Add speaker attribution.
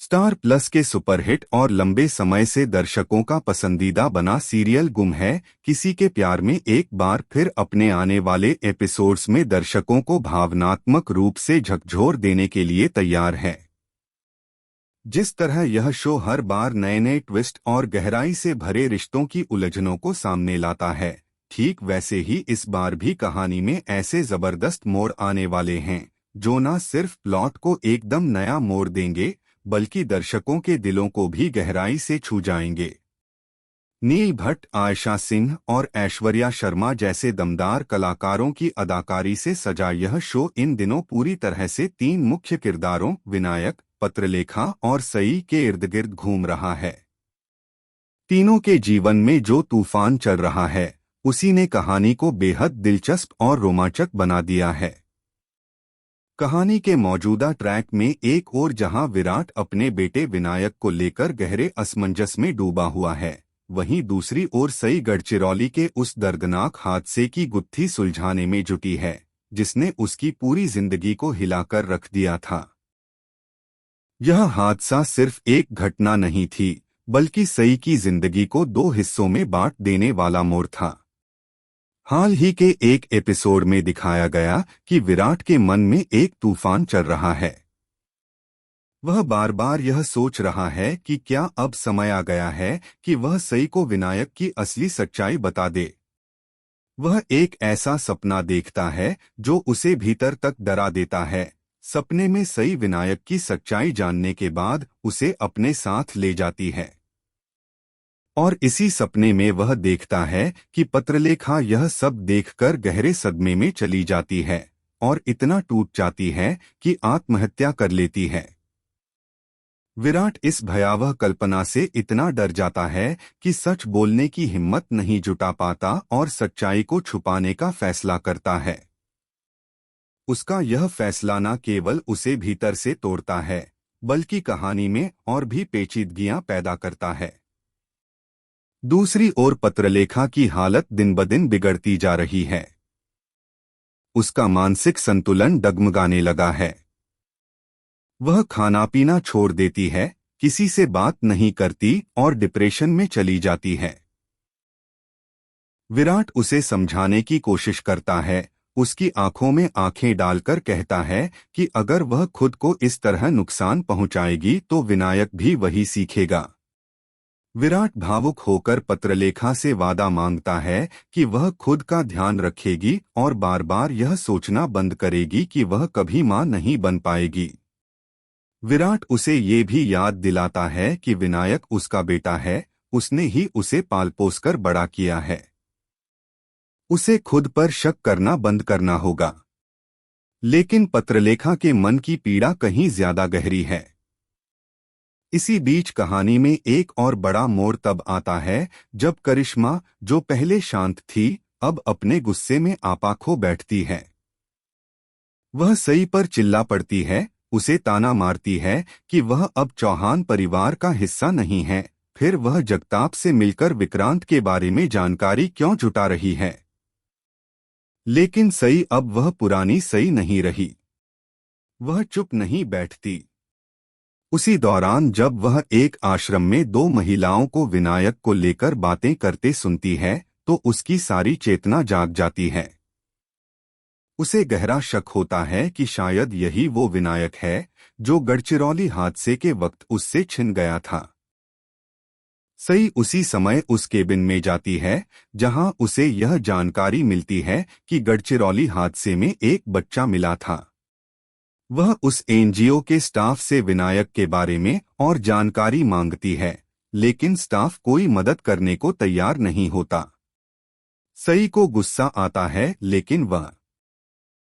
Speaker 1: Star plus के superhit और लंबे समय से दर्शकों का पसंदीदा बना सीरियल गुम है किसी के प्यार में एक बार फिर अपने आने वाले एपिसोड्स में दर्शकों को भावनात्मक रूप से झकझोर देने के लिए तैयार है। जिस तरह यह शो हर बार नए नए ट्विस्ट और गहराई से भरे रिश्तों की उलझनों को सामने लाता है, ठीक वैसे ही इस बार भी कहानी में ऐसे जबरदस्त मोड़ आने वाले हैं जो न सिर्फ प्लॉट को एकदम नया मोड़ देंगे बल्कि दर्शकों के दिलों को भी गहराई से छू जाएंगे। नील भट्ट, आयशा सिंह और ऐश्वर्या शर्मा जैसे दमदार कलाकारों की अदाकारी से सजा यह शो इन दिनों पूरी तरह से तीन मुख्य किरदारों विनायक, पत्रलेखा और सई के इर्द गिर्द घूम रहा है। तीनों के जीवन में जो तूफान चल रहा है उसी ने कहानी को बेहद दिलचस्प और रोमांचक बना दिया है। कहानी के मौजूदा ट्रैक में एक ओर जहां विराट अपने बेटे विनायक को लेकर गहरे असमंजस में डूबा हुआ है, वहीं दूसरी ओर सई गढ़चिरौली के उस दर्दनाक हादसे की गुत्थी सुलझाने में जुटी है जिसने उसकी पूरी जिंदगी को हिलाकर रख दिया था। यह हादसा सिर्फ एक घटना नहीं थी बल्कि सई की जिंदगी को दो हिस्सों में बांट देने वाला मोड़ था। हाल ही के एक एपिसोड में दिखाया गया कि विराट के मन में एक तूफान चल रहा है। वह बार बार यह सोच रहा है कि क्या अब समय आ गया है कि वह सई को विनायक की असली सच्चाई बता दे। वह एक ऐसा सपना देखता है जो उसे भीतर तक डरा देता है। सपने में सई विनायक की सच्चाई जानने के बाद उसे अपने साथ ले जाती है और इसी सपने में वह देखता है कि पत्रलेखा यह सब देखकर गहरे सदमे में चली जाती है और इतना टूट जाती है कि आत्महत्या कर लेती है। विराट इस भयावह कल्पना से इतना डर जाता है कि सच बोलने की हिम्मत नहीं जुटा पाता और सच्चाई को छुपाने का फैसला करता है। उसका यह फैसला न केवल उसे भीतर से तोड़ता है बल्कि कहानी में और भी पेचीदगियां पैदा करता है। दूसरी ओर पत्रलेखा की हालत दिन ब दिन बिगड़ती जा रही है। उसका मानसिक संतुलन डगमगाने लगा है। वह खाना पीना छोड़ देती है, किसी से बात नहीं करती और डिप्रेशन में चली जाती है। विराट उसे समझाने की कोशिश करता है, उसकी आंखों में आंखें डालकर कहता है कि अगर वह खुद को इस तरह नुकसान पहुंचाएगी तो विनायक भी वही सीखेगा। विराट भावुक होकर पत्रलेखा से वादा मांगता है कि वह खुद का ध्यान रखेगी और बार बार यह सोचना बंद करेगी कि वह कभी मां नहीं बन पाएगी। विराट उसे ये भी याद दिलाता है कि विनायक उसका बेटा है, उसने ही उसे पाल पोस कर बड़ा किया है। उसे खुद पर शक करना बंद करना होगा। लेकिन पत्रलेखा के मन की पीड़ा कहीं ज्यादा गहरी है। इसी बीच कहानी में एक और बड़ा मोड़ तब आता है जब करिश्मा, जो पहले शांत थी, अब अपने गुस्से में आपा खो बैठती है। वह सई पर चिल्ला पड़ती है, उसे ताना मारती है कि वह अब चौहान परिवार का हिस्सा नहीं है। फिर वह जगताप से मिलकर विक्रांत के बारे में जानकारी क्यों जुटा रही है। लेकिन सई अब वह पुरानी सई नहीं रही। वह चुप नहीं बैठती। उसी दौरान जब वह एक आश्रम में दो महिलाओं को विनायक को लेकर बातें करते सुनती है तो उसकी सारी चेतना जाग जाती है। उसे गहरा शक होता है कि शायद यही वो विनायक है जो गढ़चिरौली हादसे के वक्त उससे छिन गया था। सई उसी समय उस केबिन में जाती है जहां उसे यह जानकारी मिलती है कि गढ़चिरौली हादसे में एक बच्चा मिला था। वह उस एनजीओ के स्टाफ से विनायक के बारे में और जानकारी मांगती है, लेकिन स्टाफ कोई मदद करने को तैयार नहीं होता। सई को गुस्सा आता है लेकिन वह